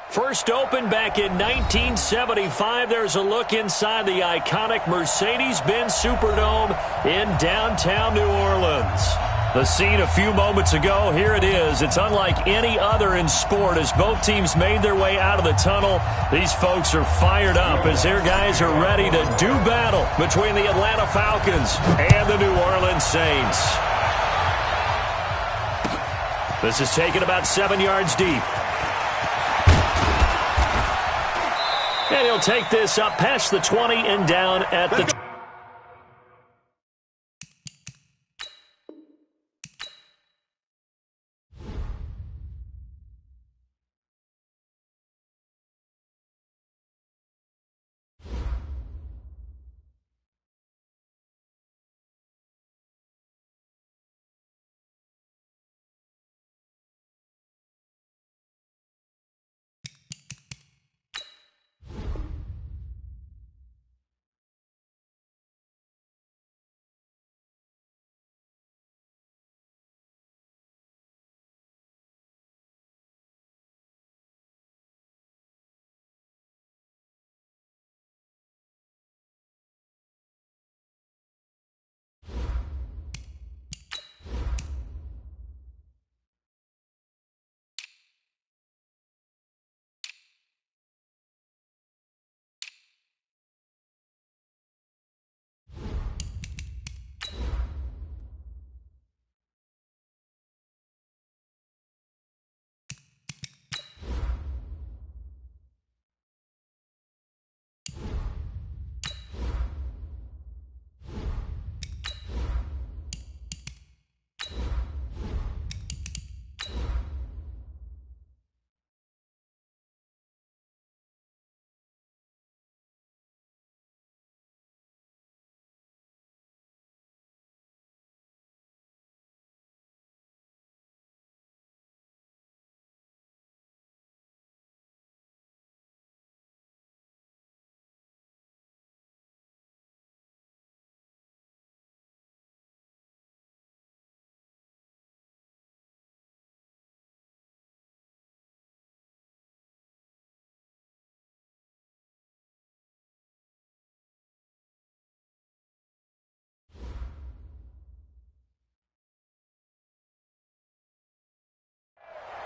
First opened back in 1975, there's a look inside the iconic Mercedes-Benz Superdome in downtown New Orleans. The scene a few moments ago, here it is. It's unlike any other in sport as both teams made their way out of the tunnel. These folks are fired up as their guys are ready to do battle between the Atlanta Falcons and the New Orleans Saints. This is taken about 7 yards deep. And he'll take this up past the 20 and down at the...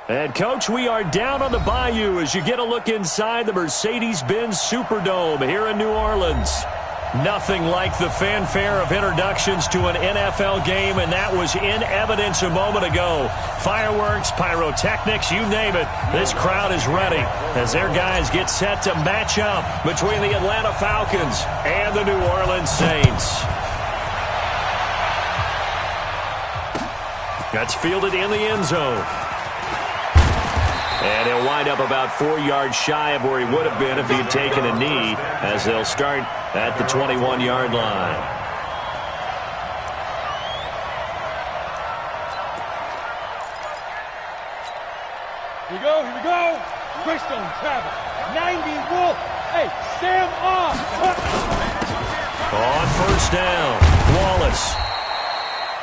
And, Coach, we are down on the bayou as you get a look inside the Mercedes-Benz Superdome here in New Orleans. Nothing like the fanfare of introductions to an NFL game, and that was in evidence a moment ago. Fireworks, pyrotechnics, you name it. This crowd is ready as their guys get set to match up between the Atlanta Falcons and the New Orleans Saints. That's fielded in the end zone. And he'll wind up about 4 yards shy of where he would have been if he had taken a knee, as they'll start at the 21-yard line. Here we go, here we go. Greystone, travel. 90, Wolf. Hey, Sam off. On first down, Wallace.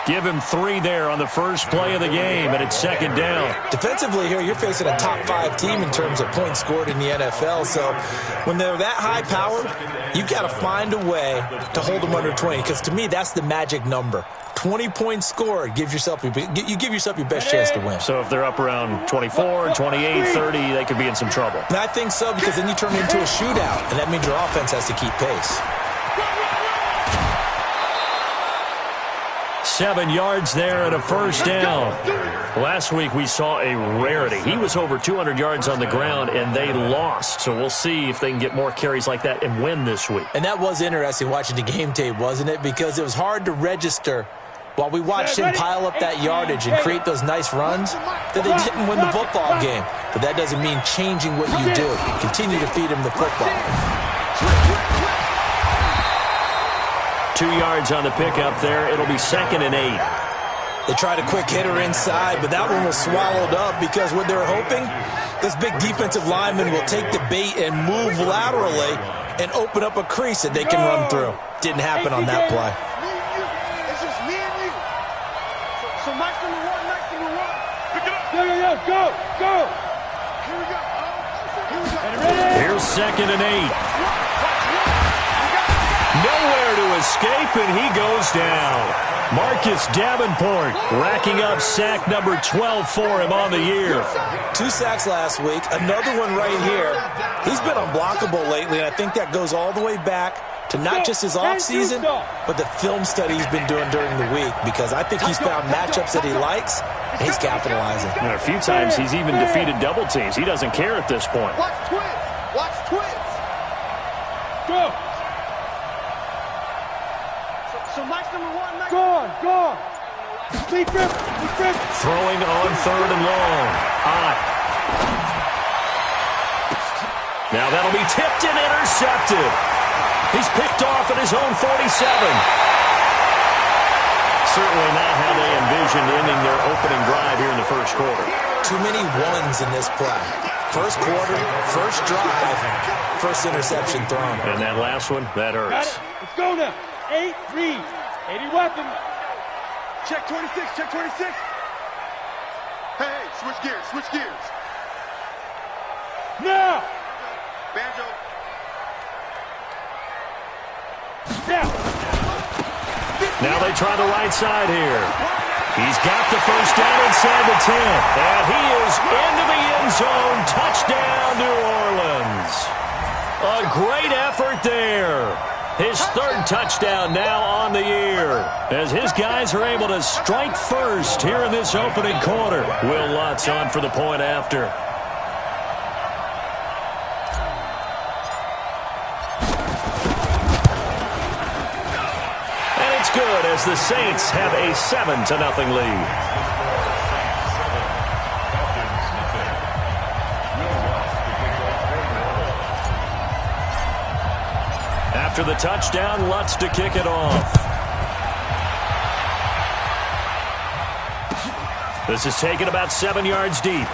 Give him 3 there on the first play of the game, and it's second down. Defensively here, you're facing a top-5 team in terms of points scored in the NFL. So when they're that high-powered, you've got to find a way to hold them under 20, because to me, that's the magic number. 20 points scored, you give yourself your best chance to win. So if they're up around 24, 28, 30, they could be in some trouble. And I think so, because then you turn it into a shootout, and that means your offense has to keep pace. 7 yards there and a first down. Last week we saw a rarity. He was over 200 yards on the ground, and they lost. So we'll see if they can get more carries like that and win this week. And that was interesting watching the game tape, wasn't it? Because it was hard to register while we watched him pile up that yardage and create those nice runs that they didn't win the football game. But that doesn't mean changing what you do. Continue to feed him the football. 2 yards on the pickup there. It'll be 2nd and 8. They tried a quick hitter inside, but that one was swallowed up because what they're hoping, this big defensive lineman will take the bait and move laterally and open up a crease that they can run through. Didn't happen on that play. It's just me and you. So Mike number one. Pick it up. Go. Here we go. Here's 2nd and 8. Nowhere to escape, and he goes down. Marcus Davenport racking up sack number 12 for him on the year. 2 sacks last week, another one right here. He's been unblockable lately, and I think that goes all the way back to not just his offseason, but the film study he's been doing during the week, because I think he's found matchups that he likes, and he's capitalizing. And a few times he's even defeated double teams. He doesn't care at this point. Watch twins. Watch twins. Go. So Mike's number 1. Mike. Gone. Deep grip. Throwing on 3rd and long. Now that'll be tipped and intercepted. He's picked off at his own 47. Certainly not how they envisioned ending their opening drive here in the first quarter. Too many ones in this play. First quarter, first drive, first interception thrown. And that last one, that Got hurts. it. Let's go now. 8 read. 80 weapon. Check 26. Check 26. Hey, switch gears. Now. Banjo. Down. Now they try the right side here. He's got the first down inside the 10. And he is into the end zone. Touchdown, New Orleans. A great effort there. His 3rd touchdown now on the year, as his guys are able to strike first here in this opening quarter. Will Lutz on for the point after. And it's good, as the Saints have a 7-0 lead. After the touchdown, Lutz to kick it off. This is taken about 7 yards deep.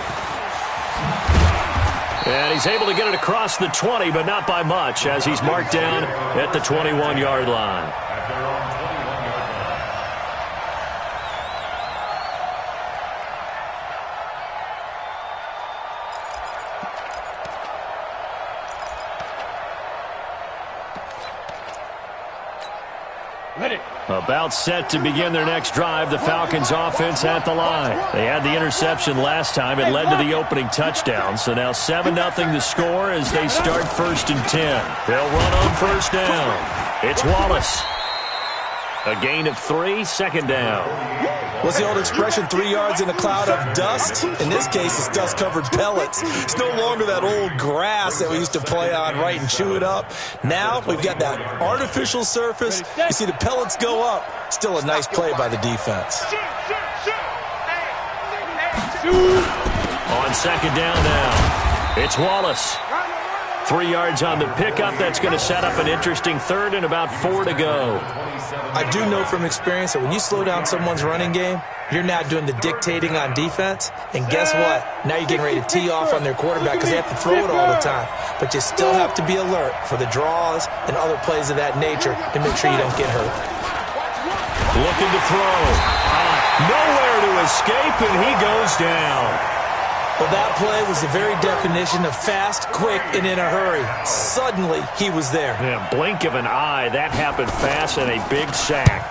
And he's able to get it across the 20, but not by much, as he's marked down at the 21-yard line. Ready. About set to begin their next drive, the Falcons offense at the line. They had the interception last time. It led to the opening touchdown. So now 7-0 the score as they start 1st and 10. They'll run on 1st down. It's Wallace. A gain of 3, 2nd down. What's the old expression, 3 yards in a cloud of dust? In this case, it's dust-covered pellets. It's no longer that old grass that we used to play on, right, and chew it up. Now we've got that artificial surface. You see the pellets go up. Still a nice play by the defense. On 2nd down now, it's Wallace. 3 yards on the pickup. That's going to set up an interesting 3rd and about 4 to go. I do know from experience that when you slow down someone's running game, you're now doing the dictating on defense. And guess what? Now you're getting ready to tee off on their quarterback because they have to throw it all the time. But you still have to be alert for the draws and other plays of that nature to make sure you don't get hurt. Looking to throw. Nowhere to escape, and he goes down. Well, that play was the very definition of fast, quick, and in a hurry. Suddenly, he was there. Yeah, blink of an eye. That happened fast, and a big sack.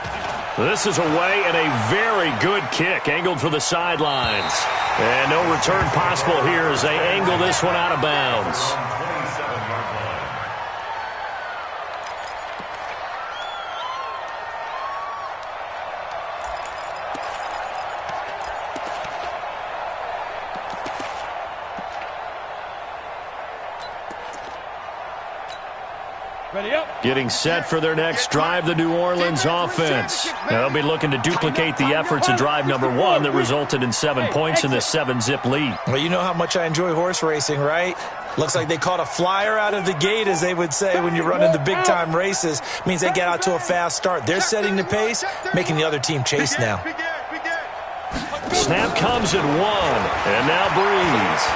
This is away, and a very good kick angled for the sidelines. And no return possible here as they angle this one out of bounds. Ready up. Getting set for their next drive, the New Orleans offense. They'll be looking to duplicate the efforts of drive number 1 that resulted in 7 points in this 7-zip lead. Well, you know how much I enjoy horse racing, right? Looks like they caught a flyer out of the gate, as they would say when you're running the big-time races. Means they get out to a fast start. They're setting the pace, making the other team chase now. Snap comes at 1, and now Breeze.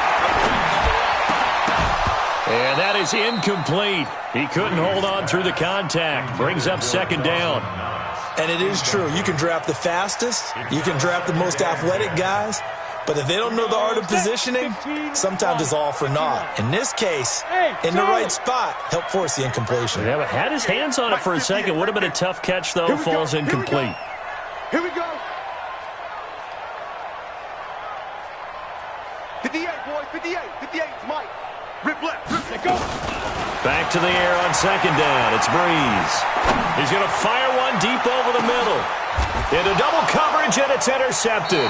And that is incomplete. He couldn't hold on through the contact. Brings up 2nd down. And it is true. You can draft the fastest. You can draft the most athletic guys. But if they don't know the art of positioning, sometimes it's all for naught. In this case, in the right spot, help force the incompletion. Yeah, but had his hands on it for a second. Would have been a tough catch, though. Falls incomplete. Here we go. 58, boys, 58. 58, Mike. Rip left. Rip. Go. Back to the air on second down. It's Breeze. He's going to fire one deep over the middle. Into double coverage, and it's intercepted.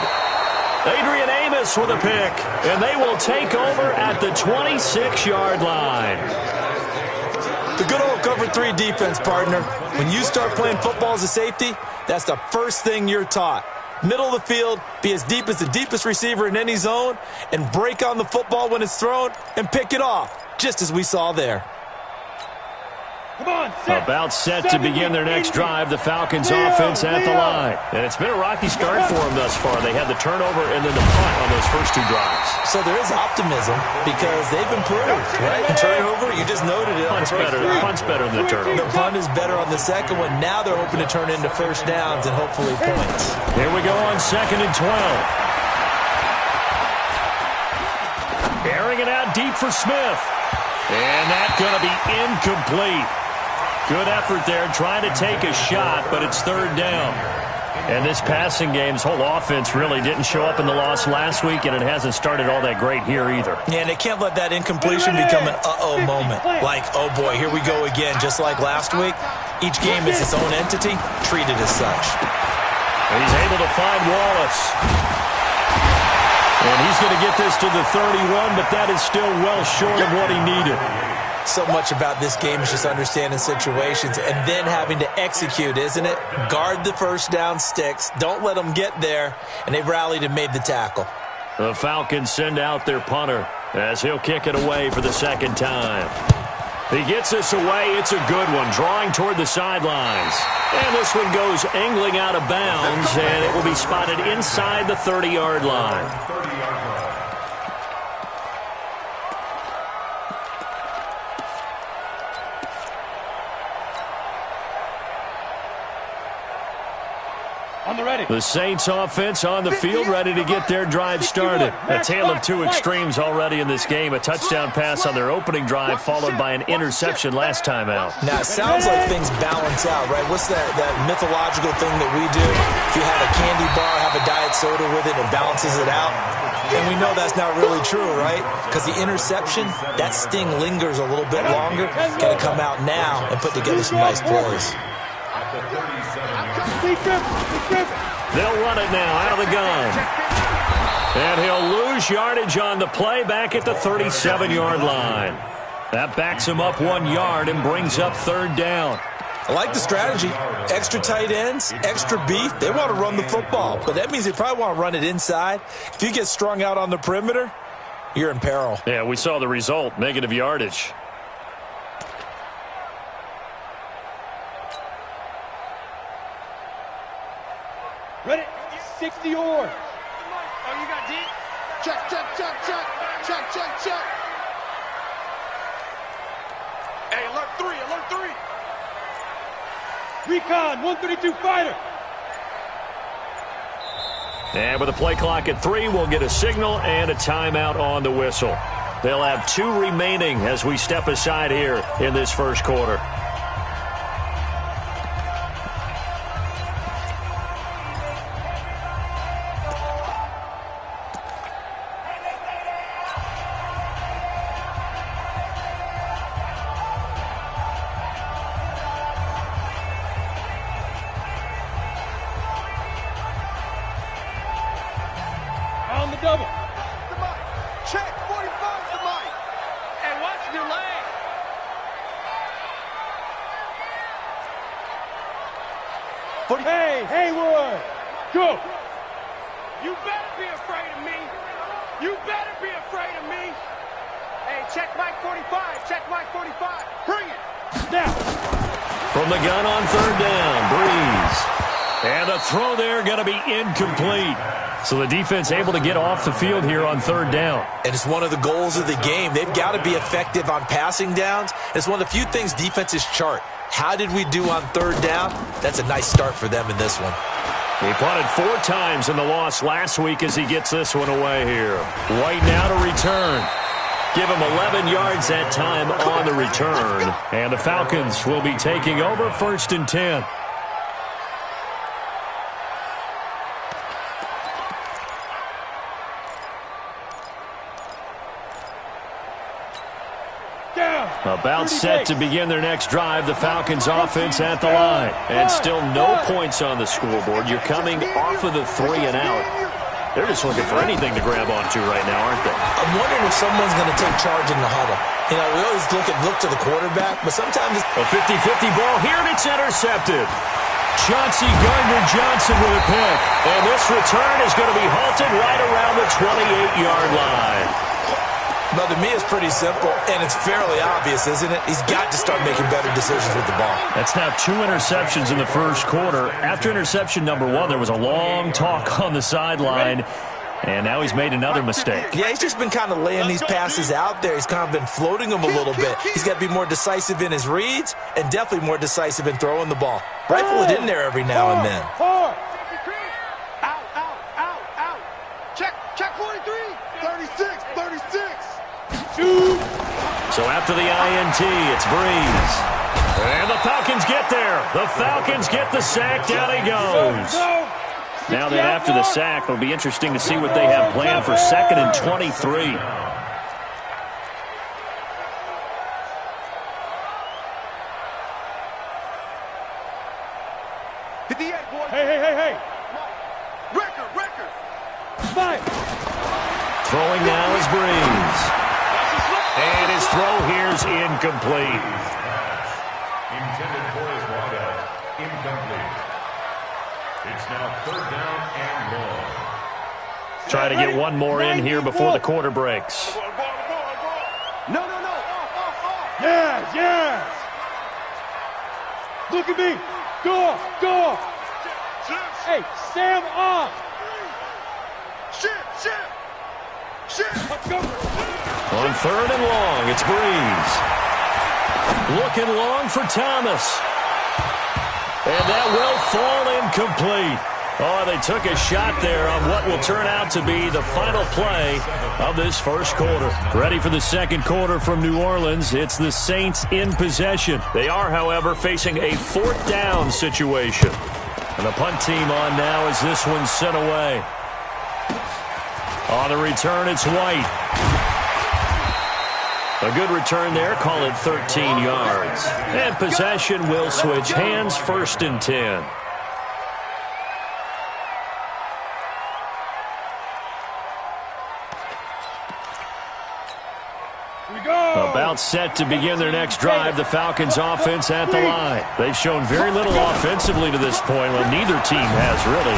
Adrian Amos with a pick, and they will take over at the 26-yard line. The good old cover 3 defense, partner. When you start playing football as a safety, that's the first thing you're taught. Middle of the field, be as deep as the deepest receiver in any zone, and break on the football when it's thrown and pick it off, just as we saw there. Come on, set. About set to begin their next drive, the Falcons offense at the line. And it's been a rocky start for them thus far. They had the turnover and then the punt on those first 2 drives. So there is optimism because they've improved, right? The turnover, you just noted it. Punt's better than the turnover. The punt is better on the second one. Now they're hoping to turn into first downs and hopefully points. Here we go on 2nd and 12. Airing it out deep for Smith. And that's going to be incomplete. Good effort there, trying to take a shot, but it's 3rd down. And this passing game's whole offense really didn't show up in the loss last week, and it hasn't started all that great here either. Yeah, and they can't let that incompletion become an uh-oh moment. Like, oh boy, here we go again, just like last week. Each game is its own entity, treated as such. And he's able to find Wallace. And he's going to get this to the 31, but that is still well short of what he needed. So much about this game is just understanding situations and then having to execute, isn't it? Guard the first down sticks. Don't let them get there. And they've rallied and made the tackle. The Falcons send out their punter as he'll kick it away for the 2nd time. He gets this away. It's a good one, drawing toward the sidelines. And this one goes angling out of bounds, and it will be spotted inside the 30-yard line. The Saints offense on the field, ready to get their drive started. A tale of 2 extremes already in this game. A touchdown pass on their opening drive, followed by an interception last time out. Now, it sounds like things balance out, right? What's that mythological thing that we do? If you have a candy bar, have a diet soda with it, it balances it out. And we know that's not really true, right? Because the interception, that sting lingers a little bit longer. Got to come out now and put together some nice plays. They'll run it now out of the gun. And he'll lose yardage on the play back at the 37-yard line. That backs him up 1 yard and brings up 3rd down. I like the strategy. Extra tight ends, extra beef. They want to run the football, but that means they probably want to run it inside. If you get strung out on the perimeter, you're in peril. Yeah, we saw the result, negative yardage. Ready? 60 yards. Oh, you got deep? Check, check, check, check. Check, check, check. Hey, alert 3, alert 3. Recon, 132 fighter. And with a play clock at 3, we'll get a signal and a timeout on the whistle. They'll have 2 remaining as we step aside here in this first quarter. On the double. The mic. Check, 45's the mic. And watch the leg. Hey, Haywood. Go. You better be afraid of me. You better be afraid of me. Hey, check mic 45. Check mic 45. Bring it. Now. From the gun on 3rd down, Breeze. And the throw there going to be incomplete. So the defense able to get off the field here on 3rd down. And it's one of the goals of the game. They've got to be effective on passing downs. It's one of the few things defenses chart. How did we do on 3rd down? That's a nice start for them in this one. He punted 4 times in the loss last week as he gets this one away here. White now to return. Give him 11 yards that time on the return. And the Falcons will be taking over 1st and 10. About set to begin their next drive. The Falcons offense at the line. And still no points on the scoreboard. You're coming off of the 3 and out. They're just looking for anything to grab onto right now, aren't they? I'm wondering if someone's going to take charge in the huddle. You know, we always look to the quarterback, but sometimes it's a 50-50 ball here, and it's intercepted. Chauncey Gardner-Johnson with a pick. And this return is going to be halted right around the 28-yard line. But to me, it's pretty simple, and it's fairly obvious, isn't it? He's got to start making better decisions with the ball. That's now 2 interceptions in the first quarter. After interception number 1, there was a long talk on the sideline, and now he's made another mistake. Yeah, he's just been kind of laying these passes out there. He's kind of been floating them a little bit. He's got to be more decisive in his reads and definitely more decisive in throwing the ball. Rifle it in there every now and then. Out. Check 43. 36. So after the INT, it's Breeze. And the Falcons get there. The Falcons get the sack. Down he goes. Now then, after the sack, it'll be interesting to see what they have planned for 2nd and 23. Hey. Record. Fight. Throwing now is Breeze. And his throw here's incomplete. Intended for his wideout. Incomplete. It's now 3rd down and long. Try to get one more in here before the quarter breaks. No. Yes. Look at me. Go. Hey, Sam off. Shit. Let's go. On 3rd and long, it's Breeze. Looking long for Thomas. And that will fall incomplete. Oh, they took a shot there on what will turn out to be the final play of this first quarter. Ready for the second quarter from New Orleans. It's the Saints in possession. They are, however, facing a 4th down situation. And the punt team on now as this one's sent away. On the return, it's White. A good return there, call it 13 yards. And possession will switch hands, 1st and 10. About set to begin their next drive, the Falcons offense at the line. They've shown very little offensively to this point, well, neither team has really.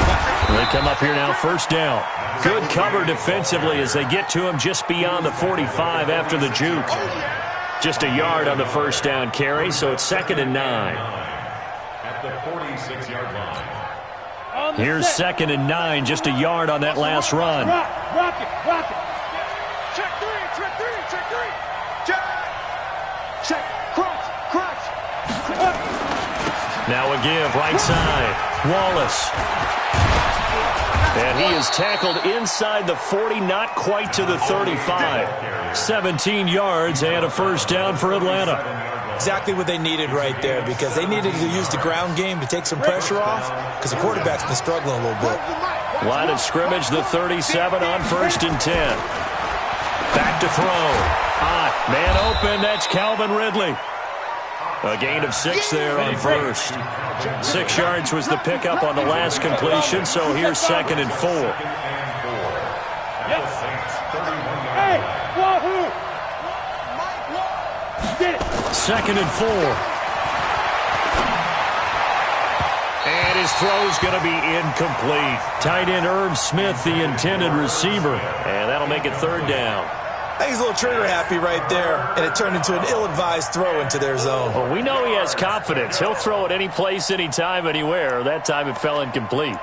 They come up here now, 1st down. Good cover defensively as they get to him just beyond the 45 after the juke. Just a yard on the 1st down carry, so it's 2nd and 9. At the 46-yard line. Here's 2nd and 9, just a yard on that last run. Rock it. Check three. Check. Crunch. Now a give, right side. Wallace. And he is tackled inside the 40, not quite to the 35. 17 yards and a 1st down for Atlanta. Exactly what they needed right there, because they needed to use the ground game to take some pressure off, because the quarterback's been struggling a little bit. Line of scrimmage, the 37 on 1st and 10. Back to throw. Man open, that's Calvin Ridley. A gain of 6 there on 1st. 6 yards was the pickup on the last completion, so here's 2nd and 4. Hey, wahoo! Get it. 2nd and 4. And his throw's going to be incomplete. Tight end Irv Smith, the intended receiver. And that'll make it 3rd down. I think he's a little trigger happy right there, and it turned into an ill-advised throw into their zone. Well, we know he has confidence. He'll throw it any place, anytime, anywhere. That time it fell incomplete.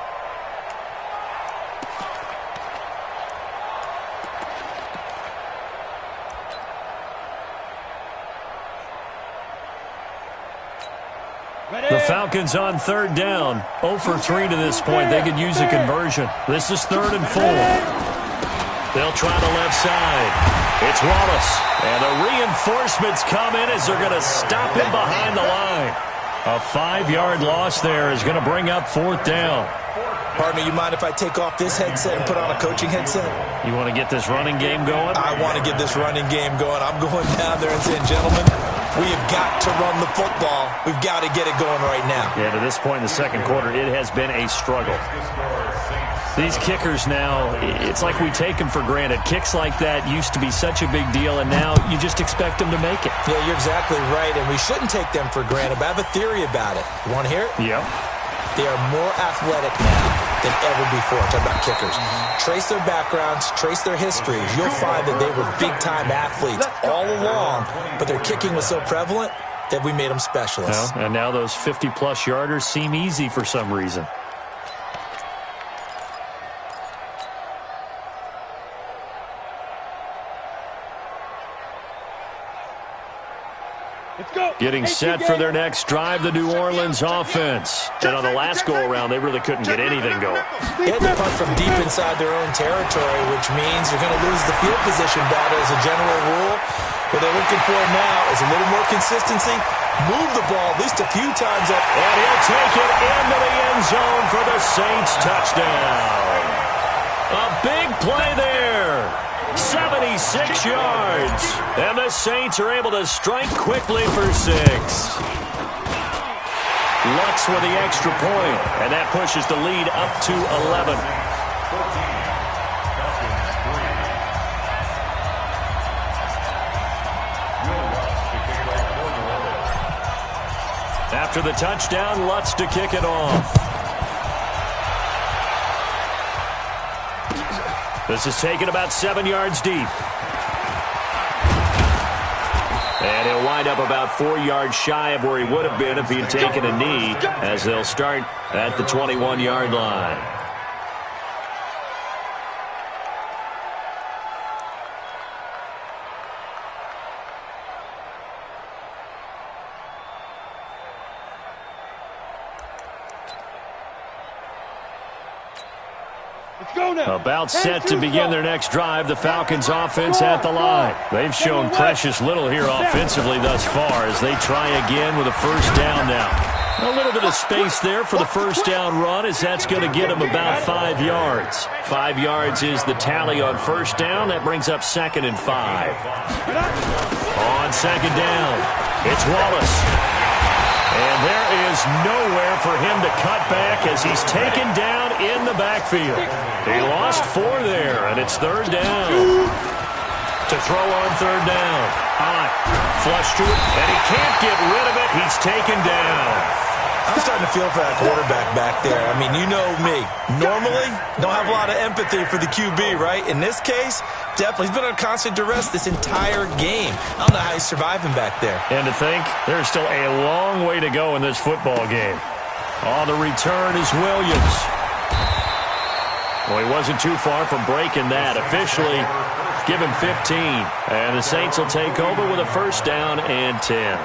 The Falcons on third down. 0 for 3 to this point. They could use a conversion. This is 3rd and 4. They'll try the left side. It's Wallace. And the reinforcements come in as they're going to stop him behind the line. A 5-yard loss there is going to bring up 4th down. Partner, you mind if I take off this headset and put on a coaching headset? You want to get this running game going? I want to get this running game going. I'm going down there and saying, gentlemen, we have got to run the football. We've got to get it going right now. Yeah, to this point in the second quarter, it has been a struggle. These kickers now, it's like we take them for granted. Kicks like that used to be such a big deal, and now you just expect them to make it. Yeah, you're exactly right, and we shouldn't take them for granted, but I have a theory about it. You want to hear it? Yep. They are more athletic now than ever before. Talk about kickers. Trace their backgrounds, trace their histories. You'll find that they were big-time athletes all along, but their kicking was so prevalent that we made them specialists. Well, and now those 50-plus yarders seem easy for some reason. Getting set for their next drive, the New Orleans offense. And on the last go-around, they really couldn't get anything going. They had to punt from deep inside their own territory, which means you're going to lose the field position battle as a general rule. What they're looking for now is a little more consistency. Move the ball at least a few times up. And he'll take it into the end zone for the Saints touchdown. A big play there. 76 yards. And the Saints are able to strike quickly for 6. Lutz with the extra point, and that pushes the lead up to 11. After the touchdown, Lutz to kick it off. This is taken about 7 yards deep. And he'll wind up about 4 yards shy of where he would have been if he had taken a knee, as they'll start at the 21-yard line. About set to begin their next drive, the Falcons offense at the line. They've shown precious little here offensively thus far as they try again with a first down now. A little bit of space there for the first down run, as that's going to get them about 5 yards. 5 yards is the tally on first down. That brings up 2nd and 5. On second down, it's Wallace. And there is nowhere for him to cut back as he's taken down in the backfield. He lost 4 there, and it's 3rd down. To throw on 3rd down. Flush to it, and he can't get rid of it. He's taken down. I'm starting to feel for that quarterback back there. I mean, you know me. Normally, don't have a lot of empathy for the QB, right? In this case, definitely. He's been under constant duress this entire game. I don't know how he's surviving back there. And to think, there's still a long way to go in this football game. On the return is Williams. Well, he wasn't too far from breaking that. Officially, give him 15. And the Saints will take over with a first down and 10.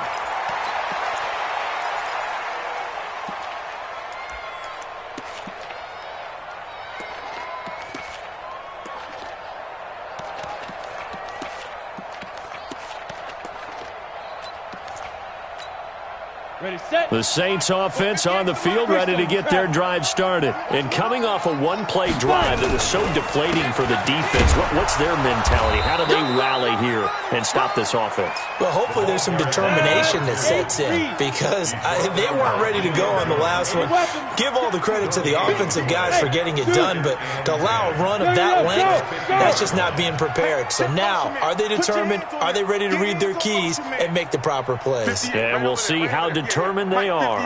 The Saints offense on the field, ready to get their drive started. And coming off a one-play drive that was so deflating for the defense, what's their mentality? How do they rally here and stop this offense? Well, hopefully there's some determination that sets in, because they weren't ready to go on the last one. Give all the credit to the offensive guys for getting it done, but to allow a run of that length, that's just not being prepared. So now, are they determined? Are they ready to read their keys and make the proper plays? And we'll see how determined they are.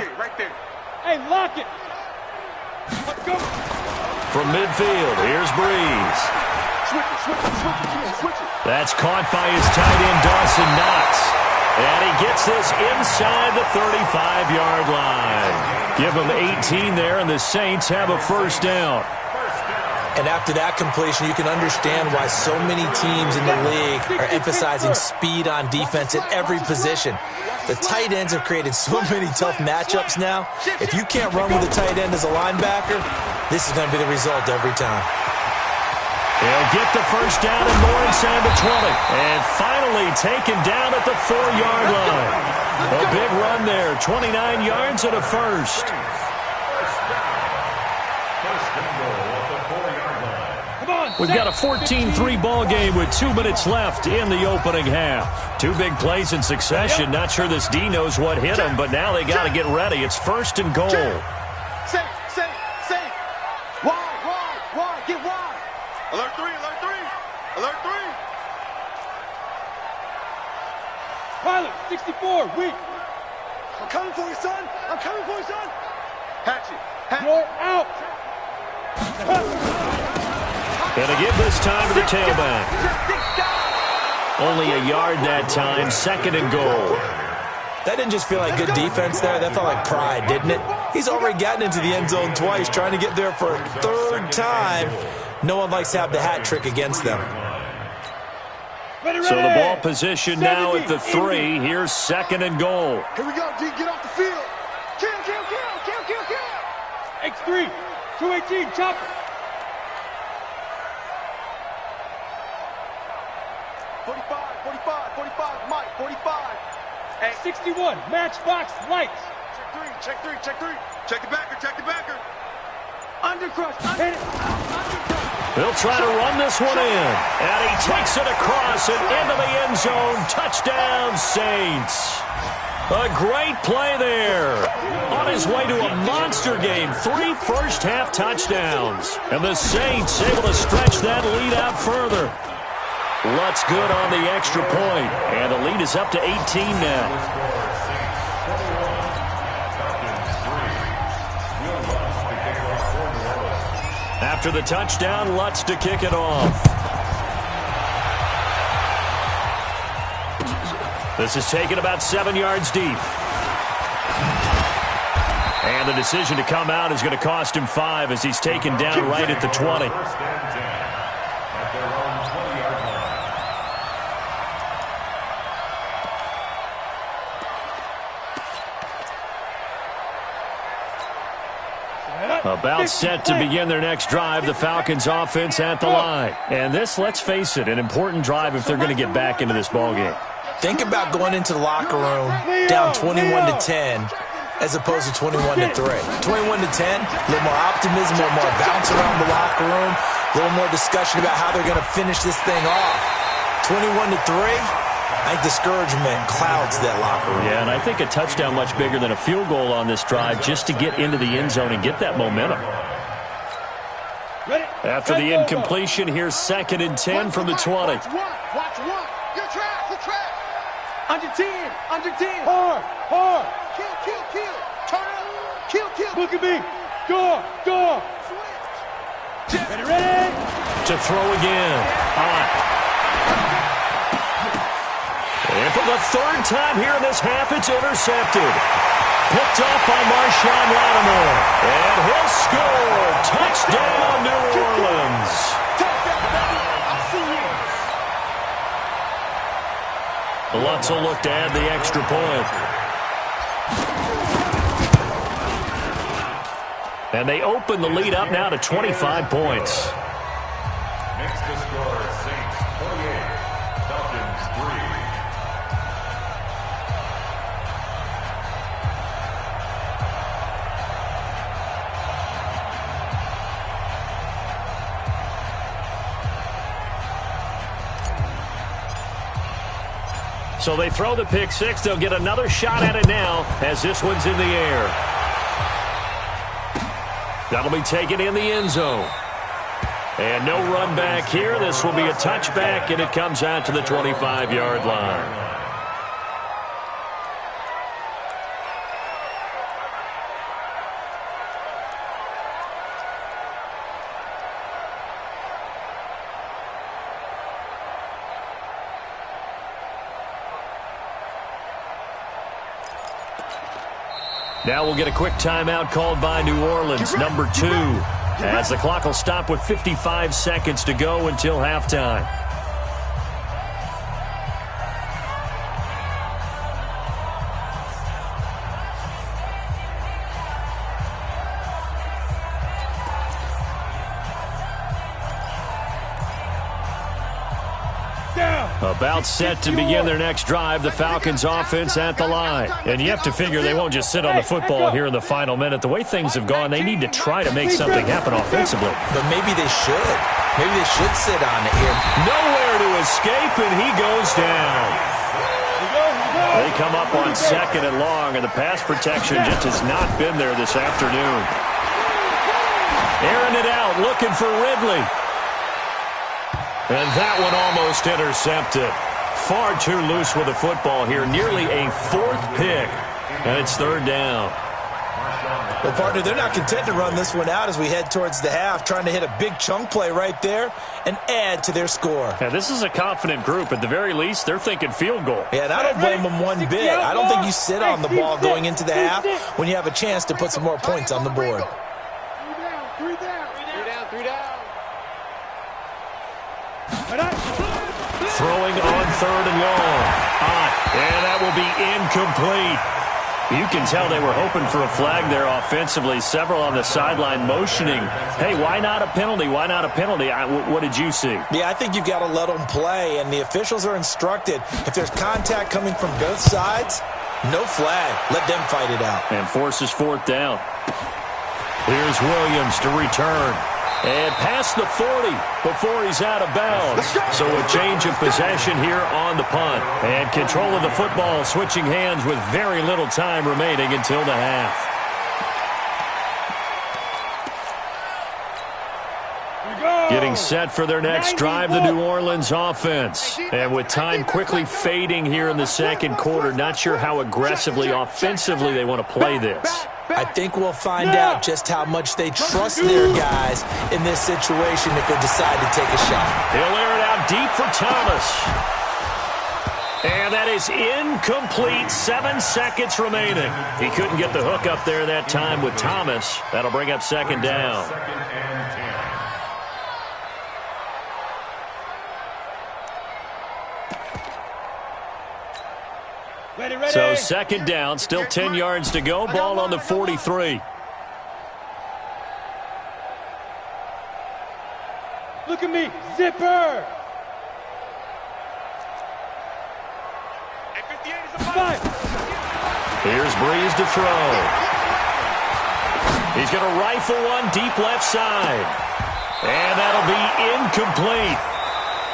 Hey, lock it. From midfield, here's Breeze. That's caught by his tight end, Dawson Knox. And he gets this inside the 35-yard line. Give him 18 there, and the Saints have a first down. And after that completion, you can understand why so many teams in the league are emphasizing speed on defense at every position. The tight ends have created so many tough matchups now. If you can't run with a tight end as a linebacker, this is going to be the result every time. He'll get the first down and more inside the 20. And finally taken down at the 4-yard line. A big run there, 29 yards and a first. We've got a 14-3 ball game with 2 minutes left in the opening half. 2 big plays in succession. Not sure this D knows what hit him, but now they got to get ready. It's first and goal. Safe. Wide. Get wide. Alert 3. Pilot, 64, weak. I'm coming for you, son. Hatch it. You're out. And again this time to the tailback. Only a yard that time, second and goal. That didn't just feel like good defense there. That felt like pride, didn't it? He's already gotten into the end zone twice, trying to get there for a 3rd time. No one likes to have the hat trick against them. So the ball position now at the 3. Here's second and goal. Here we go, D. Get off the field. Kill. X3, 218, chopper. 45, Mike, 45. Hey. 61, matchbox, lights. Check three. Check the backer. Undercrush. Hit it. They'll try to run this one in. And he takes it across and into the end zone. Touchdown, Saints. A great play there. On his way to a monster game. 3 first-half touchdowns. And the Saints able to stretch that lead out further. Lutz good on the extra point. And the lead is up to 18 now. After the touchdown, Lutz to kick it off. This is taken about 7 yards deep. And the decision to come out is going to cost him 5 as he's taken down right at the 20. About set to begin their next drive, the Falcons offense at the line. And this, let's face it, an important drive if they're going to get back into this ballgame. Think about going into the locker room down 21-10 as opposed to 21-3. 21-10, a little more optimism, a little more bounce around the locker room, a little more discussion about how they're going to finish this thing off. 21-3. I think discouragement clouds that locker room. Yeah, and I think a touchdown much bigger than a field goal on this drive just to get into the end zone and get that momentum. After the incompletion, here's second and 10 from the 20. Watch one. Your track. Under 10. Hard. Kill. Turn up. Kill. Look at me. Go. Switch. Ready. To throw again. Hot. And for the 3rd time here in this half, it's intercepted. Picked off by Marshawn Lattimore. And he'll score. Touchdown, New Orleans. Lutz will look to add the extra point. And they open the lead up now to 25 points. Next to score, Saints 48, Falcons 3. So they throw the pick 6. They'll get another shot at it now as this one's in the air. That'll be taken in the end zone. And no run back here. This will be a touchback, and it comes out to the 25-yard line. Now we'll get a quick timeout called by New Orleans, number 2. as the clock will stop with 55 seconds to go until halftime. About set to begin their next drive, the Falcons offense at the line. And you have to figure they won't just sit on the football here in the final minute. The way things have gone, they need to try to make something happen offensively. But maybe they should. Maybe they should sit on it here. Nowhere to escape, and he goes down. They come up on 2nd and long, and the pass protection just has not been there this afternoon. Airing it out, looking for Ridley. And that one almost intercepted. Far too loose with the football here. Nearly a 4th pick. And it's 3rd down. Well, partner, they're not content to run this one out as we head towards the half, trying to hit a big chunk play right there and add to their score. Yeah, this is a confident group. At the very least, they're thinking field goal. Yeah, and I don't blame them one bit. I don't think you sit on the ball going into the half when you have a chance to put some more points on the board. Throwing on 3rd and long. And that will be incomplete. You can tell they were hoping for a flag there offensively. Several on the sideline motioning, hey, why not a penalty? Why not a penalty? What did you see? Yeah, I think you've got to let them play, and the officials are instructed. If there's contact coming from both sides, no flag. Let them fight it out. And forces 4th down. Here's Williams to return. And past the 40 before he's out of bounds. So a change of possession here on the punt. And control of the football switching hands with very little time remaining until the half. Getting set for their next drive, the New Orleans offense. And with time quickly fading here in the 2nd quarter, not sure how aggressively, offensively they want to play this. I think we'll find out just how much they trust their guys in this situation if they decide to take a shot. He'll air it out deep for Thomas. And that is incomplete. 7 seconds remaining. He couldn't get the hook up there that time with Thomas. That'll bring up 2nd down. So 2nd down, still 10 yards to go. Ball on the 43. Look at me, zipper. Here's Breeze to throw. He's going to rifle one deep left side. And that'll be incomplete.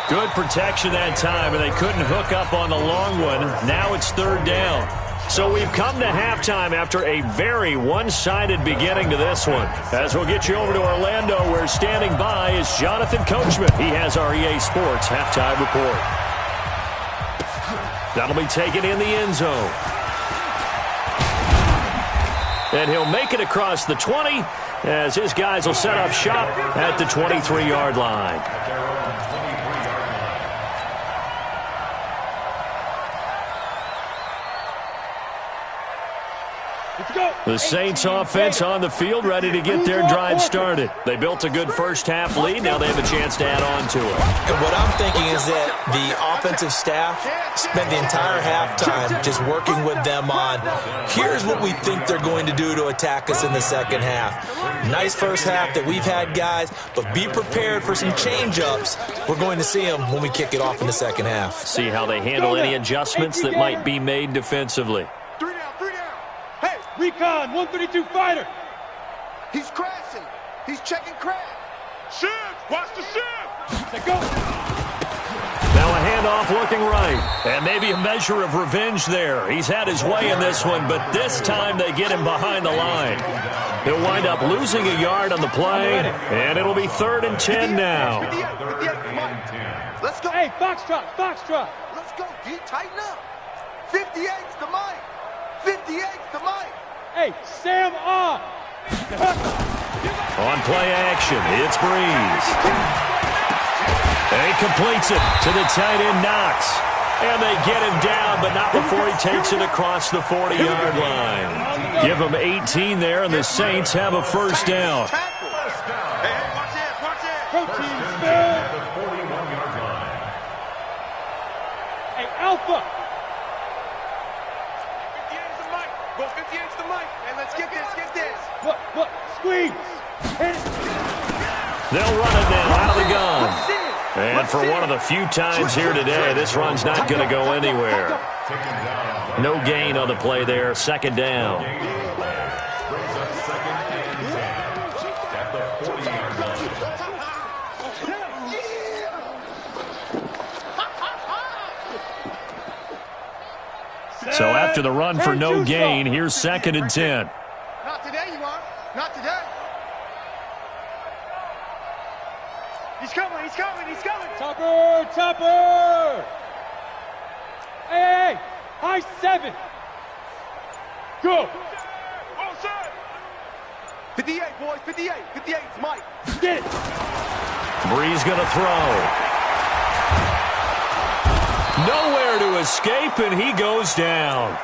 Good protection that time, and they couldn't hook up on the long one. Now it's 3rd down. So we've come to halftime after a very one-sided beginning to this one. As we'll get you over to Orlando, where standing by is Jonathan Coachman. He has our EA Sports halftime report. That'll be taken in the end zone. And he'll make it across the 20 as his guys will set up shop at the 23-yard line. The Saints offense on the field, ready to get their drive started. They built a good first-half lead. Now they have a chance to add on to it. And what I'm thinking is that the offensive staff spent the entire halftime just working with them on, here's what we think they're going to do to attack us in the 2nd half. Nice first half that we've had, guys, but be prepared for some change-ups. We're going to see them when we kick it off in the 2nd half. See how they handle any adjustments that might be made defensively. Recon, 132 fighter. He's crashing. He's checking crash. Shift. Watch the shift. Let go. Now a handoff looking right. And maybe a measure of revenge there. He's had his way in this one, but this time they get him behind the line. He'll wind up losing a yard on the play, and it'll be 3rd and 10 now. 58. Let's go. Hey, Foxtrot, Foxtrot. Let's go, D. Tighten up. 58's the mic. 58's the mic. Hey, Sam on. On play action, it's Breeze. And he completes it to the tight end Knox. And they get him down, but not before he takes it across the 40-yard line. Give him 18 there, and the Saints have a first down. it. The 41-yard line. Hey, Alpha. 58's the mic. Go 58's the mic. And let's get this, get this. Look, squeeze. Hit it. They'll run it now out of the gun. And for one of the few times here today, this run's not going to go anywhere. No gain on the play there. Second down. Brings up 2nd and 10 at the 40-yard line. So after the run for no gain, here's 2nd and 10. Not today, you are. Not today. He's coming, he's coming, he's coming. Topper. Hey, high 7. Go. Oh, sir. 58, boys, 58. 58, it's Mike. Get it. Bree's going to throw. Nowhere to escape, and he goes down.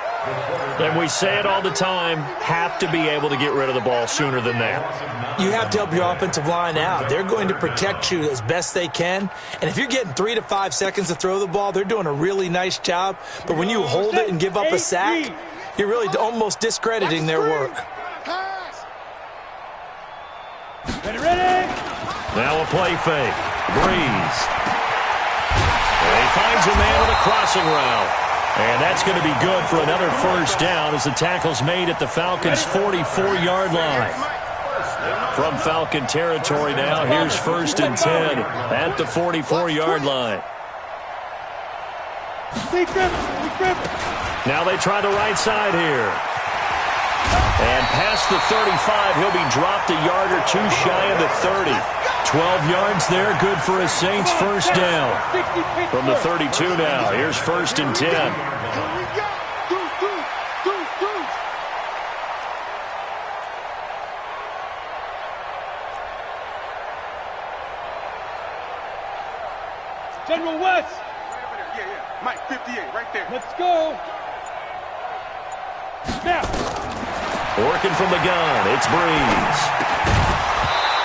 And we say it all the time, have to be able to get rid of the ball sooner than that. You have to help your offensive line out. They're going to protect you as best they can. And if you're getting 3 to 5 seconds to throw the ball, they're doing a really nice job. But when you hold it and give up a sack, you're really almost discrediting their work. Ready. Now a play fake. Breeze. And he finds a man with a crossing route. And that's going to be good for another first down as the tackle's made at the Falcons' 44-yard line. From Falcon territory now, here's 1st and 10 at the 44-yard line. Now they try the right side here. And past the 35, he'll be dropped a yard or two shy of the 30. 12 yards there, good for a Saints first down. From the 32 now, here's 1st and 10. General West. Yeah. Mike, 58, right there. Let's go. Now. Working from the gun, it's Breeze.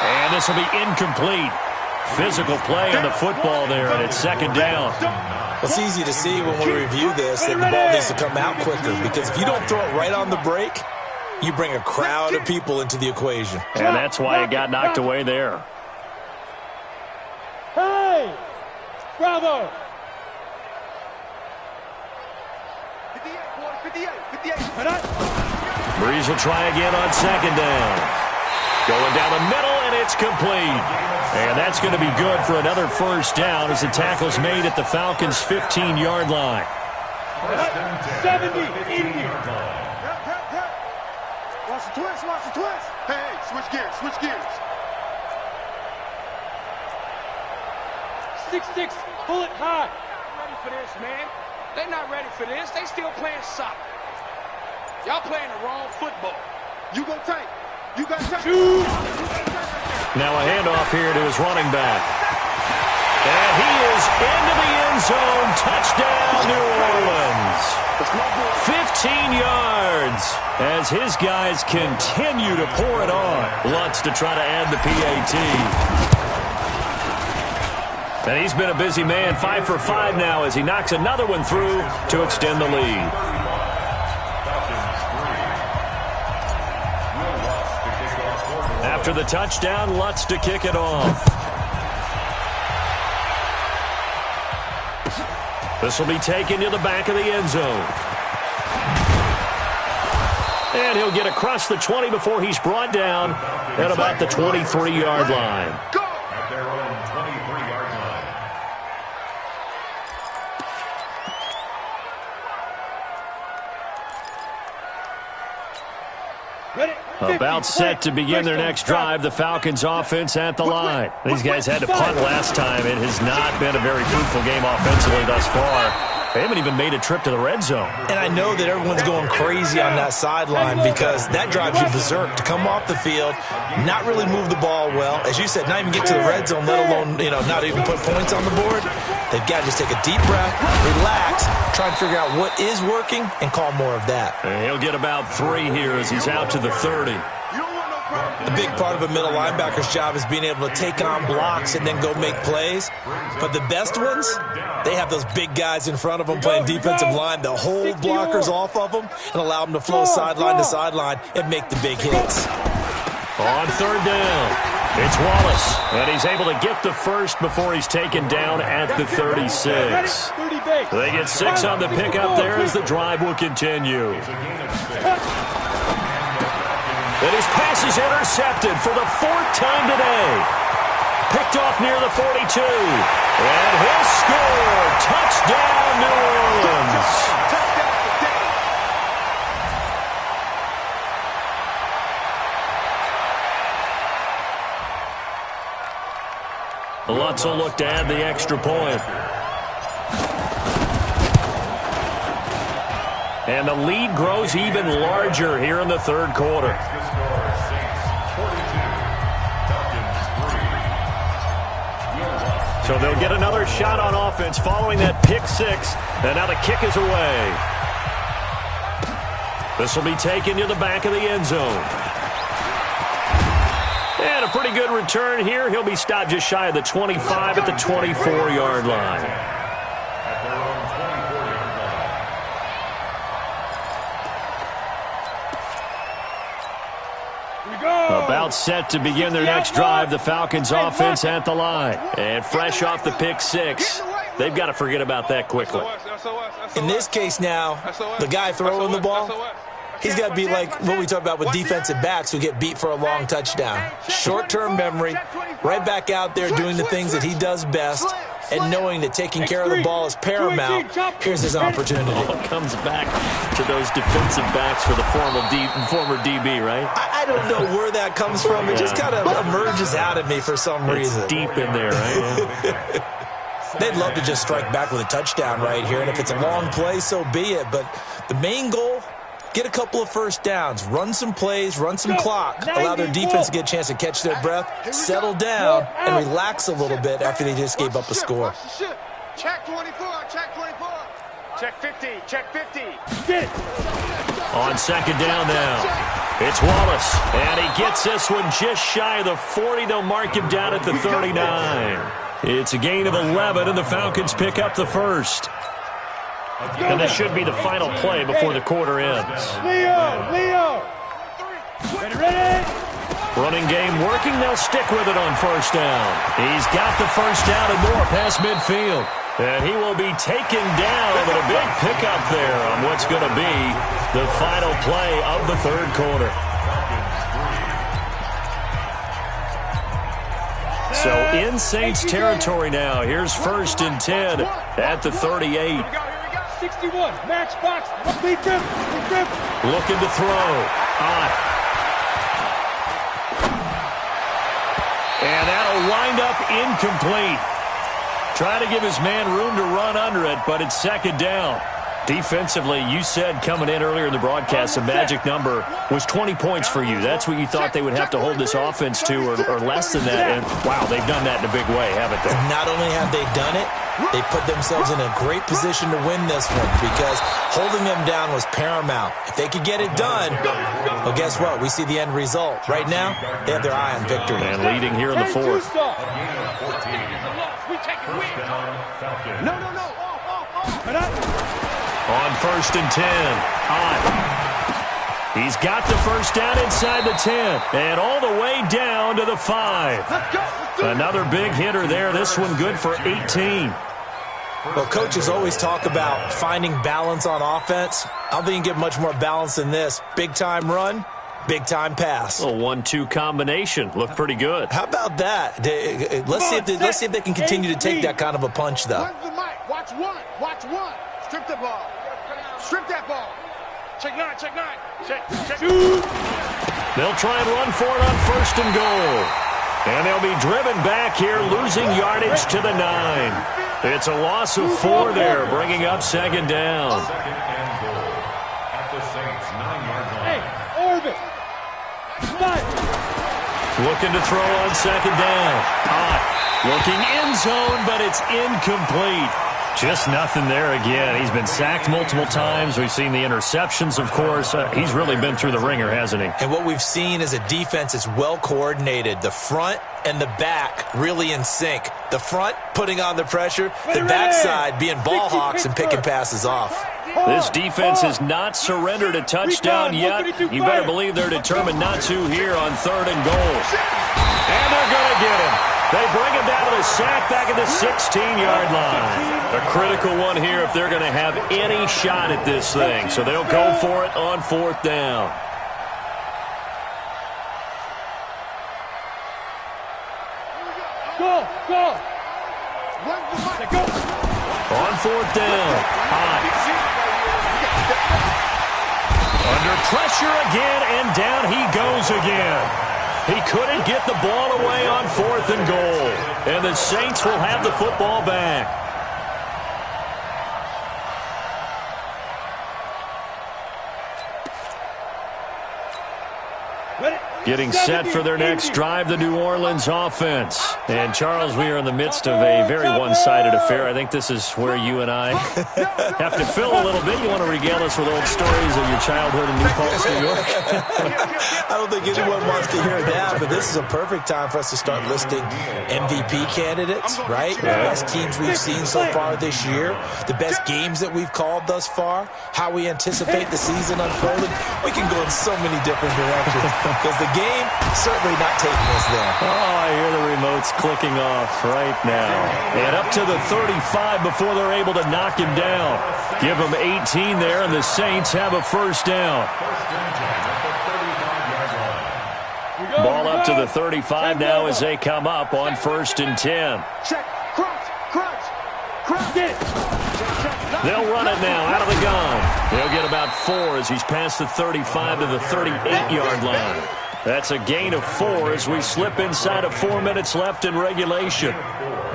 And this will be incomplete. Physical play on the football there, and it's 2nd down. It's easy to see when we review this that the ball needs to come out quicker, because if you don't throw it right on the break, you bring a crowd of people into the equation. And that's why it got knocked away there. Hey! Bravo! 58, boys, 58. Breeze will try again on 2nd down. Going down the middle, and it's complete. And that's going to be good for another first down as the tackle's made at the Falcons' 15-yard line. 70, Indy. Watch the twist. Hey, switch gears. 6'6", pull it high. Ready for this, man. They're not ready for this. They still playing soccer. Y'all playing the wrong football. You go tank. You got tank. Now a handoff here to his running back. And he is into the end zone. Touchdown, New Orleans. 15 yards as his guys continue to pour it on. Lutz to try to add the PAT. And he's been a busy man, 5 for 5 now as he knocks another one through to extend the lead. After the touchdown, Lutz to kick it off. This will be taken to the back of the end zone. And he'll get across the 20 before he's brought down at about the 23-yard line. At their own 23-yard line. About set to begin their next drive, the Falcons offense at the line. These guys had to punt last time. It has not been a very fruitful game offensively thus far. They haven't even made a trip to the red zone. And I know that everyone's going crazy on that sideline because that drives you berserk to come off the field, not really move the ball well. As you said, not even get to the red zone, let alone, not even put points on the board. They've got to just take a deep breath, relax, try and figure out what is working, and call more of that. And he'll get about 3 here as he's out to the 30. You don't want no A big part of a middle linebacker's job is being able to take on blocks and then go make plays. But the best ones, they have those big guys in front of them playing defensive line. They'll hold blockers off of them and allow them to flow sideline to sideline and make the big hits. On third down, it's Wallace, and he's able to get the first before he's taken down at the 36. They get 6 on the pickup there as the drive will continue. And his pass is intercepted for the 4th time today. Picked off near the 42. And he'll score. Touchdown, New Orleans. Lutz will look to add the extra point. And the lead grows even larger here in the third quarter. So they'll get another shot on offense following that pick 6. And now the kick is away. This will be taken to the back of the end zone. And a pretty good return here. He'll be stopped just shy of the 25 at the 24-yard line. About set to begin their next drive, the Falcons offense at the line. And fresh off the pick 6, they've got to forget about that quickly. In this case now, the guy throwing the ball, he's got to be like what we talk about with defensive backs who get beat for a long touchdown. Short-term memory, right back out there doing the things that he does best, and knowing that taking care of the ball is paramount. Here's his opportunity. It comes back to those defensive backs for the former DB, right? I don't know where that comes from. It just kind of emerges out of me for some reason. It's deep in there, right? Yeah. They'd love to just strike back with a touchdown right here, and if it's a long play, so be it. But the main goal, get a couple of first downs, run some plays, run some clock, allow their defense to get a chance to catch their breath, settle down, and relax a little bit after they just gave up a score. Check 24, check 24. Check 50, check 50. On second down now, it's Wallace, and he gets this one just shy of the 40. They'll mark him down at the 39. It's a gain of 11, and the Falcons pick up the first. And this should be the final play before the quarter ends. Leo! Ready? Running game working. They'll stick with it on first down. He's got the first down and more past midfield. And he will be taken down with a big pickup there on what's going to be the final play of the third quarter. So in Saints territory now. Here's 1st and 10 at the 38. 61, match box, lead grip. Looking to throw. And that'll wind up incomplete. Trying to give his man room to run under it, but it's second down. Defensively, you said coming in earlier in the broadcast, the magic number was 20 points for you. That's what you thought they would have to hold this offense to, or less than that. And, wow, they've done that in a big way, haven't they? Not only have they done it, they put themselves in a great position to win this one because holding them down was paramount. If they could get it done, well, guess what? We see the end result. Right now, they have their eye on victory. And leading here in the fourth. No. On 1st and 10. He's got the first down inside the 10. And all the way down to the 5. Another big hitter there. This one good for 18. Well, coaches always talk about finding balance on offense. I don't think you can get much more balance than this. Big-time run, big-time pass. A 1-2 combination. Looked pretty good. How about that? Let's see if they can continue to take that kind of a punch, though. Where's the mic? Watch one. Strip the ball. Strip that ball. Check 9. Check. They'll try and run for it on 1st and goal. And they'll be driven back here, losing yardage to the 9. It's a loss of 4 there, bringing up second down. Second and goal at the Saints' 9-yard line. Hey, orbit. Stop. Looking to throw on second down. Looking end zone, but it's incomplete. Just nothing there again. He's been sacked multiple times. We've seen the interceptions, of course. He's really been through the ringer, hasn't he? And what we've seen is a defense that's well coordinated. The front and the back really in sync. The front putting on the pressure, the backside being ball hawks and picking passes off. This defense has not surrendered a touchdown yet. You better believe they're determined not to here on 3rd and goal. And they're going to get him. They bring him down to the sack back at the 16-yard line. A critical one here if they're going to have any shot at this thing. So they'll go for it on 4th down. Go! On 4th down. High. Under pressure again, and down he goes again. He couldn't get the ball away on 4th and goal. And the Saints will have the football back. Getting set for their next drive, the New Orleans offense. And, Charles, we are in the midst of a very one-sided affair. I think this is where you and I have to fill a little bit. You want to regale us with old stories of your childhood in New Paltz, New York? I don't think anyone wants to hear that, but this is a perfect time for us to start listing MVP candidates, right? The best teams we've seen so far this year, the best games that we've called thus far, how we anticipate the season unfolding. We can go in so many different directions because the game certainly not taking us there. Oh, I hear the remotes clicking off right now. And up to the 35 before they're able to knock him down. Give them 18 there, and the Saints have a 1st down. Ball up to the 35 now as they come up on 1st and 10. Check. Crunch. They'll run it now out of the gun. They'll get about 4 as he's past the 35 to the 38-yard line. That's a gain of 4 as we slip inside of 4 minutes left in regulation.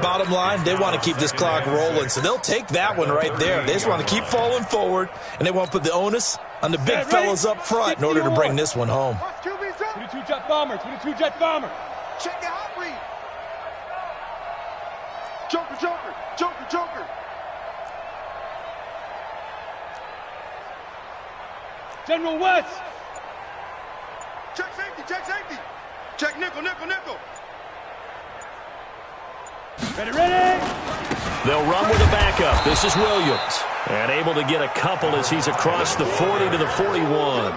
Bottom line, they want to keep this clock rolling, so they'll take that one right there. They just want to keep falling forward, and they want to put the onus on the big fellas up front in order to bring this one home. 22 jet bomber. Check the hot read. Joker. General West. Check safety. Check nickel. Ready. They'll run with a backup. This is Williams. And able to get a couple as he's across the 40 to the 41.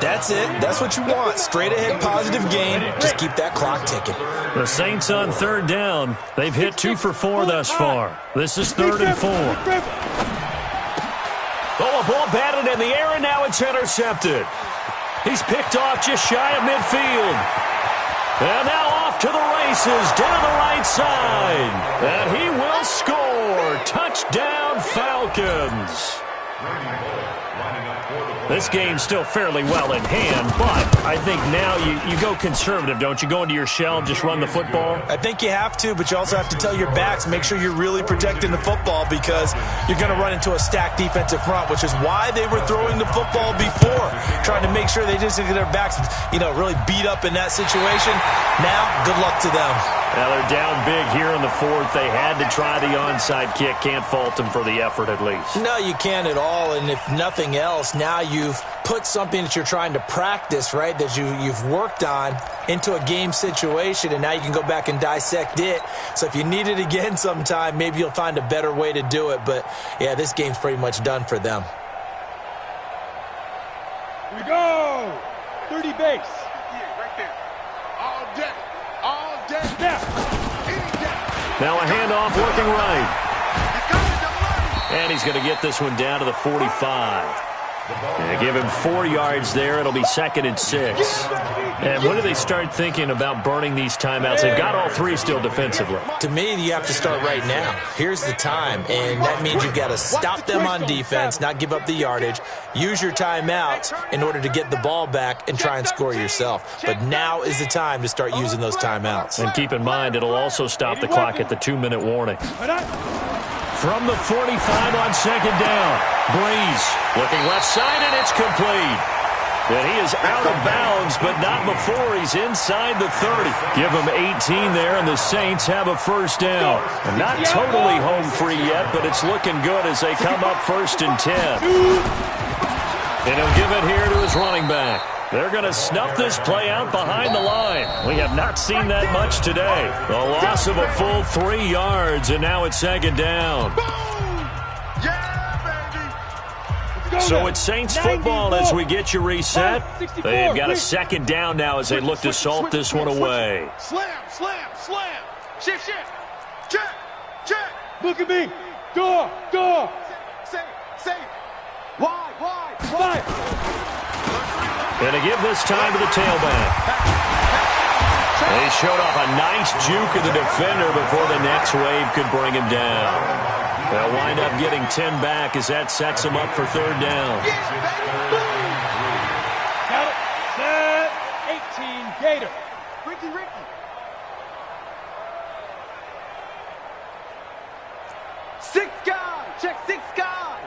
That's it. That's what you want. Straight ahead positive gain. Just keep that clock ticking. The Saints on 3rd down. They've hit 2 for 4 thus far. This is 3rd and 4. Oh, a ball batted in the air, and now it's intercepted. He's picked off just shy of midfield. And now off to the races, down the right side. And he will score. Touchdown, Falcons. This game's still fairly well in hand, but I think now you go conservative, don't you? Go into your shell and just run the football? I think you have to, but you also have to tell your backs, make sure you're really protecting the football because you're going to run into a stacked defensive front, which is why they were throwing the football before, trying to make sure they just get their backs, really beat up in that situation. Now, good luck to them. Now they're down big here in the 4th. They had to try the onside kick. Can't fault them for the effort at least. No, you can't at all, and if nothing else, now you've put something that you're trying to practice, right, that you've worked on into a game situation, and now you can go back and dissect it. So if you need it again sometime, maybe you'll find a better way to do it. But, yeah, this game's pretty much done for them. Here we go. 30 base. Right there. All day. Now a handoff working right. And he's going to get this one down to the 45. And give him 4 yards there. It'll be 2nd and 6. And when do they start thinking about burning these timeouts? They've got all 3 still defensively. To me, you have to start right now. Here's the time, and that means you've got to stop them on defense, not give up the yardage, use your timeouts in order to get the ball back and try and score yourself. But now is the time to start using those timeouts. And keep in mind, it'll also stop the clock at the 2-minute warning. From the 45 on 2nd down. Breeze looking left side, and it's complete. And he is out of bounds, but not before he's inside the 30. Give him 18 there, and the Saints have a first down. And not totally home free yet, but it's looking good as they come up 1st and 10. And he'll give it here to his running back. They're going to snuff this play out behind the line. We have not seen that much today. The loss of a full 3 yards, and now it's 2nd down. So it's Saints football as we get you reset. They've got a 2nd down now as they look to salt this one away. Slam, slam, slam. Shift, shift. Check, check. Look at me. Door, door. Say. Wide. And to give this time to the tailback. They showed off a nice juke of the defender before the next wave could bring him down. They'll wind up getting 10 back as that sets them up for 3rd down. Got it. Set. 18 Gator. Ricky. Six guy. Check 6 guy.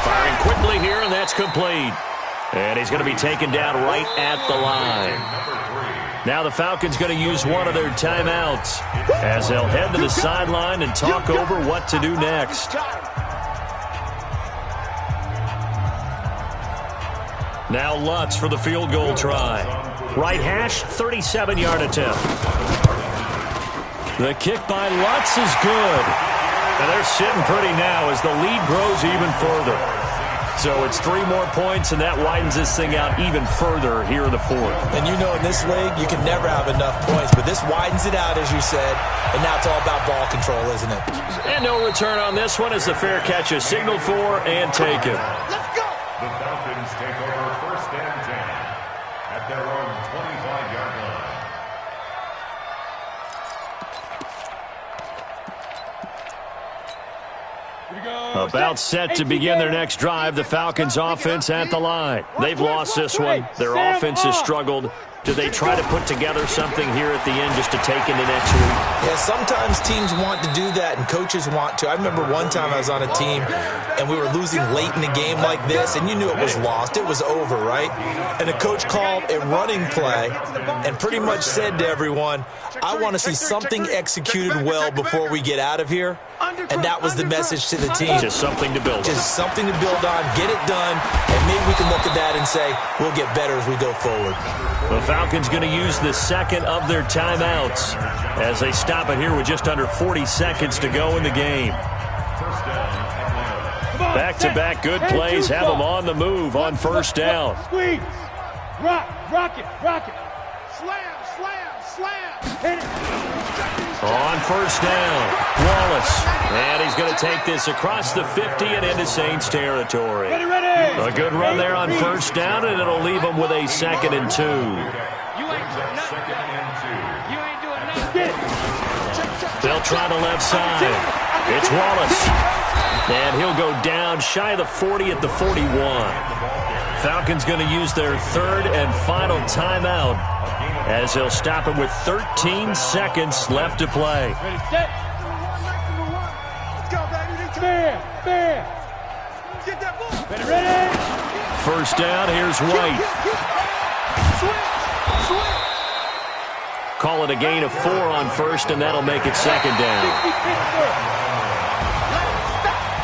Firing quickly here, and that's complete. And he's going to be taken down right at the line. Now the Falcons going to use one of their timeouts as they'll head to the sideline and talk over what to do next. Now Lutz for the field goal try. Right hash, 37-yard attempt. The kick by Lutz is good. And they're sitting pretty now as the lead grows even further. So it's 3 more points, and that widens this thing out even further here in the 4th. And you know in this league, you can never have enough points, but this widens it out, as you said, and now it's all about ball control, isn't it? And no return on this one as the fair catch is signaled for and taken. Let's go. The Falcons take over 1st and 10 at their own 25-yard line. About set to begin their next drive, the Falcons offense at the line. They've lost this one. Their offense has struggled. Do they try to put together something here at the end just to take into next week? Yeah, sometimes teams want to do that and coaches want to. I remember one time I was on a team and we were losing late in the game like this, and you knew it was lost. It was over, right? And the coach called a running play and pretty much said to everyone, I want to see something executed well before we get out of here. And that was the message to the team. Just something to build on. Just something to build on, get it done, and maybe we can look at that and say, we'll get better as we go forward. The Falcons going to use the 2nd of their timeouts as they stop it here with just under 40 seconds to go in the game. Back-to-back good plays have them on the move on 1st down. Squeeze. Rock it. Slam. Hit it. On 1st down, Wallace. And he's going to take this across the 50 and into Saints territory. Ready. A good run there on 1st down, and it'll leave them with a 2nd and 2. You ain't doing nothing. They'll try the left side. It's Wallace. And he'll go down shy of the 40 at the 41. Falcons going to use their 3rd and final timeout as they'll stop it with 13 seconds left to play. Ready, set. Let's go, baby. Fair. Get that ball. Ready. 1st down, here's White. Switch. Call it a gain of 4 on 1st, and that'll make it 2nd down.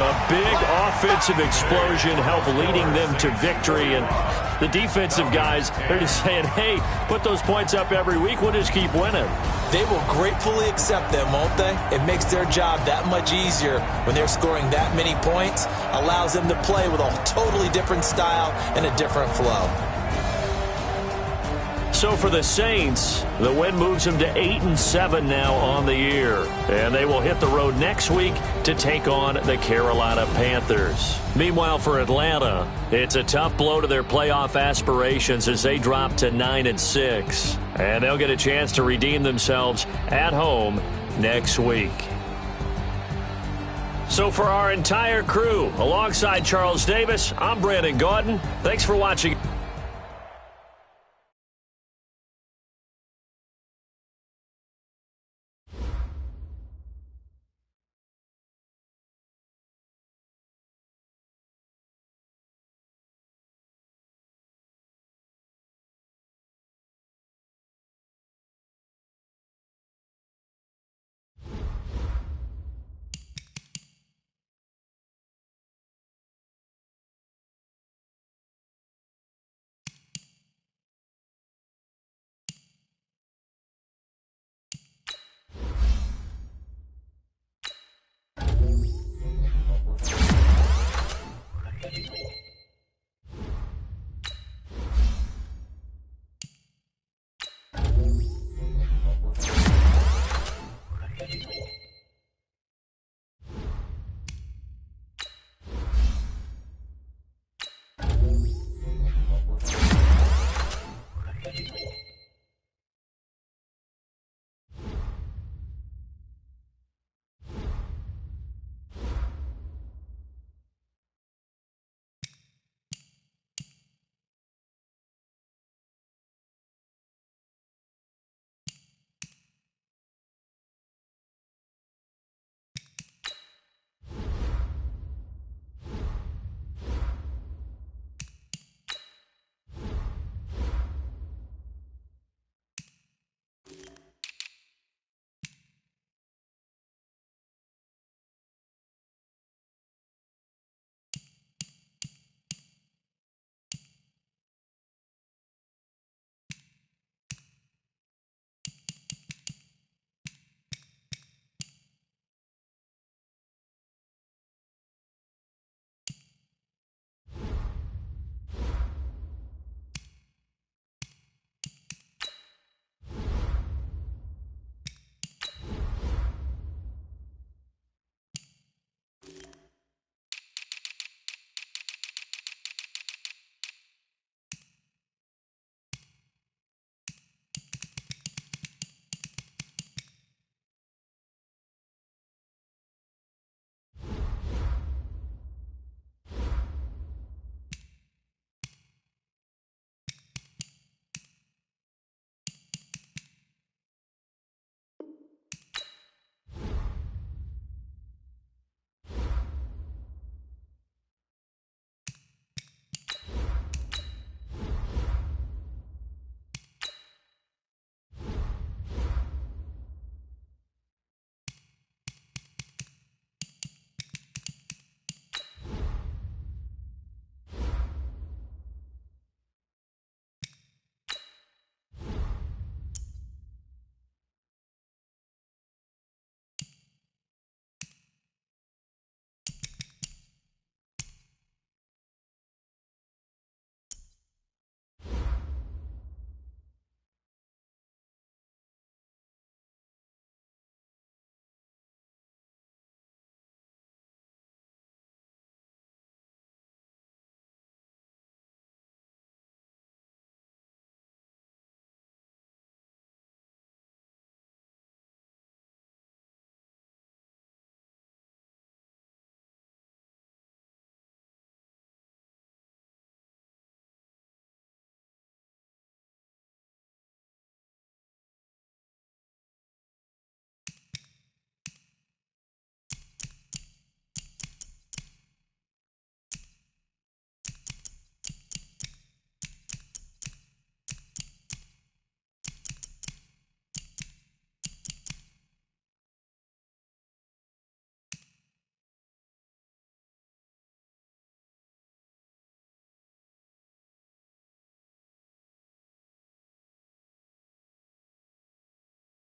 A big offensive explosion helped leading them to victory, and the defensive guys, they're just saying, hey, put those points up every week, we'll just keep winning. They will gratefully accept them, won't they? It makes their job that much easier when they're scoring that many points, allows them to play with a totally different style and a different flow. So for the Saints, the win moves them to 8-7 now on the year. And they will hit the road next week to take on the Carolina Panthers. Meanwhile, for Atlanta, it's a tough blow to their playoff aspirations as they drop to 9-6. And they'll get a chance to redeem themselves at home next week. So for our entire crew, alongside Charles Davis, I'm Brandon Gaudin. Thanks for watching.